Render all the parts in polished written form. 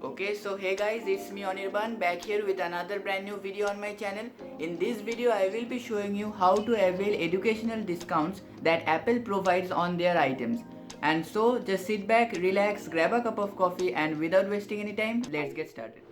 Okay, so hey guys, it's me Anirban back here with another brand new video on my channel. In this video I will be showing you how to avail educational discounts that Apple provides on their items. And so just sit back, relax, grab a cup of coffee, and without wasting any time, let's get started.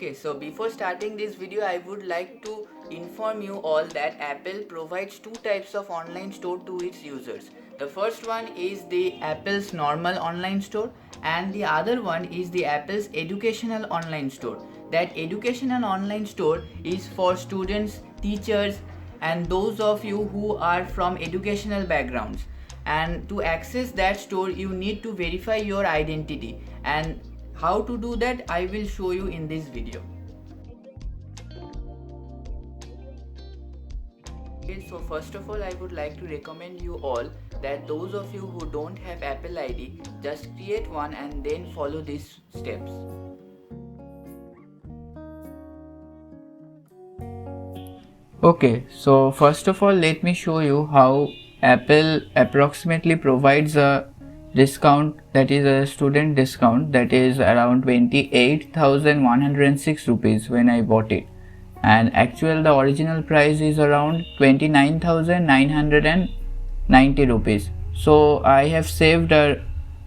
Okay, so before starting this video, I would like to inform you all that Apple provides two types of online store to its users. The first one is the Apple's normal online store, and the other one is the Apple's educational online store. That educational online store is for students, teachers, and those of you who are from educational backgrounds. And to access that store, you need to verify your identity, and how to do that I will show you in this video. Okay, so first of all I would like to recommend you all that those of you who don't have Apple ID, just create one and then follow these steps. Okay, so first of all let me show you how Apple approximately provides a discount, that is a student discount, that is around 28,106 rupees when I bought it, and actual the original price is around 29,990 rupees. So I have saved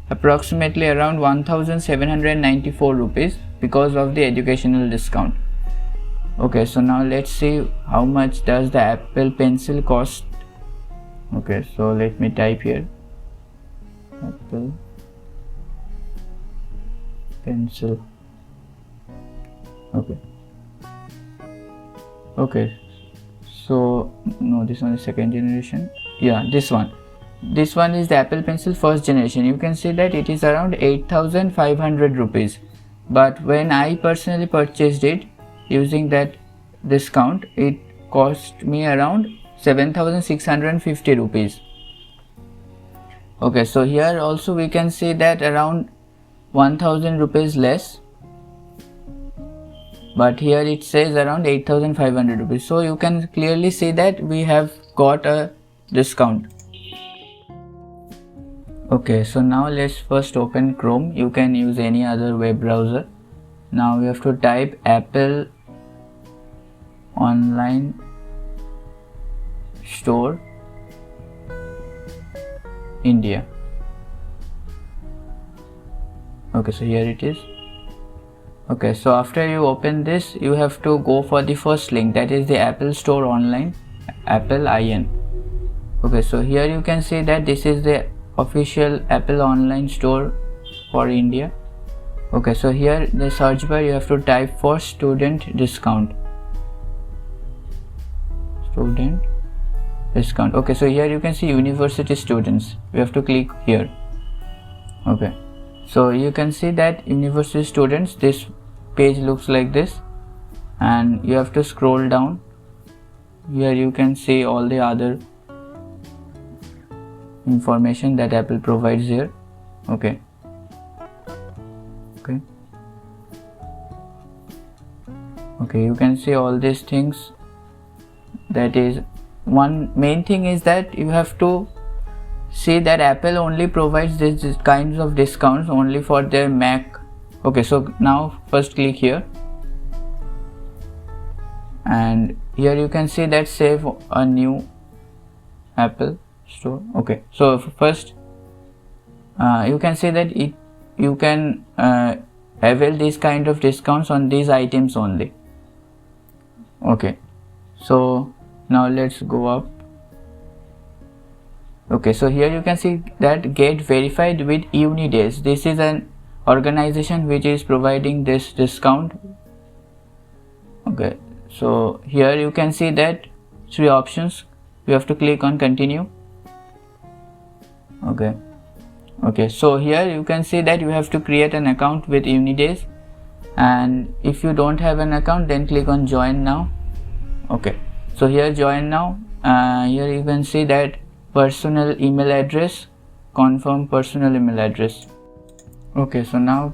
approximately around 1,794 rupees because of the educational discount. Okay, so now let's see how much does the Apple Pencil cost. Okay, so let me type here Apple Pencil. Okay, so no, this one is second generation. Yeah, this one is the Apple Pencil first generation. You can see that it is around 8,500 rupees, but when I personally purchased it using that discount, it cost me around 7,650 rupees. Okay, so here also we can see that around 1,000 rupees less, but here it says around 8,500 rupees. So you can clearly see that we have got a discount. Okay, so now let's first open Chrome. You can use any other web browser. Now we have to type Apple Online Store India. Okay, so here it is. Okay, so after you open this, you have to go for the first link, that is the Apple Store Online, Apple IN. Okay, so here you can see that this is the official Apple Online Store for India. Okay, so here the search bar you have to type for student discount. Student discount. Okay, so here you can see university students. We have to click here. Okay, so you can see that university students, this page looks like this, and you have to scroll down. Here you can see all the other information that Apple provides here. Okay, you can see all these things. That is, one main thing is that you have to see that Apple only provides these kinds of discounts only for their Mac. Okay, so now first click here, and here you can see that save a new Apple Store. Okay, so first you can see that you can avail these kind of discounts on these items only. Okay, so now let's go up. Okay, so here you can see that get verified with Unidays. This is an organization which is providing this discount. Okay, so here you can see that three options. You have to click on continue. Okay, so here you can see that you have to create an account with Unidays, and if you don't have an account, then click on join now. Okay, so here join now. Here you can see that personal email address, confirm personal email address. Okay, so now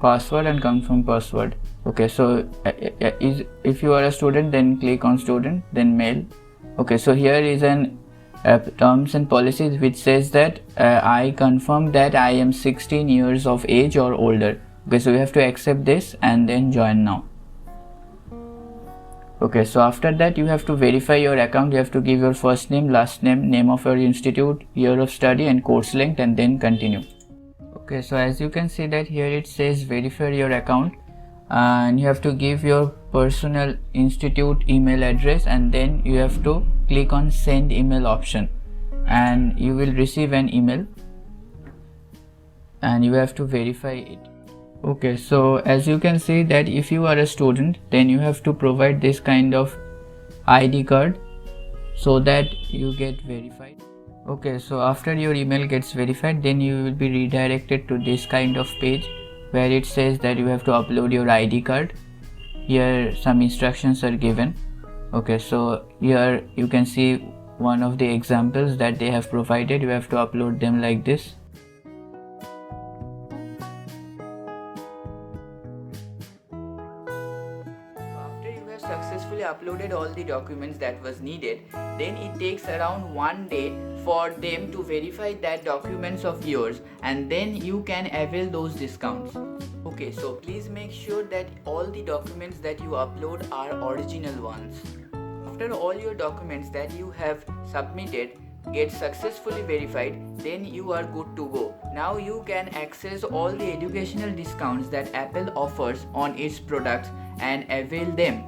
password and confirm password. Okay, so if you are a student, then click on student, then mail. Okay, so here is an terms and policies which says that I confirm that I am 16 years of age or older. Okay, so you have to accept this and then join now. Okay, so after that you have to verify your account. You have to give your first name, last name, name of your institute, year of study and course length, and then continue. Okay, so as you can see that here it says verify your account, and you have to give your personal institute email address, and then you have to click on send email option, and you will receive an email and you have to verify it. Okay, so as you can see that if you are a student, then you have to provide this kind of ID card so that you get verified. Okay, so after your email gets verified, then you will be redirected to this kind of page where it says that you have to upload your ID card. Here some instructions are given. Okay, so here you can see one of the examples that they have provided. You have to upload them like this. After you have successfully uploaded all the documents that was needed, then it takes around 1 day for them to verify that documents of yours, and then you can avail those discounts. Okay, so please make sure that all the documents that you upload are original ones. After all your documents that you have submitted get successfully verified, then you are good to go. Now you can access all the educational discounts that Apple offers on its products and avail them.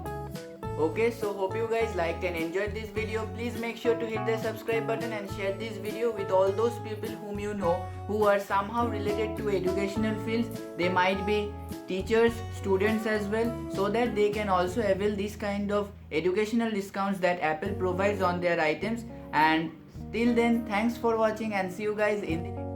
Okay, so hope you guys liked and enjoyed this video. Please make sure to hit the subscribe button and share this video with all those people whom you know who are somehow related to educational fields. They might be teachers, students as well, so that they can also avail this kind of educational discounts that Apple provides on their items. And till then, thanks for watching and see you guys in the next video.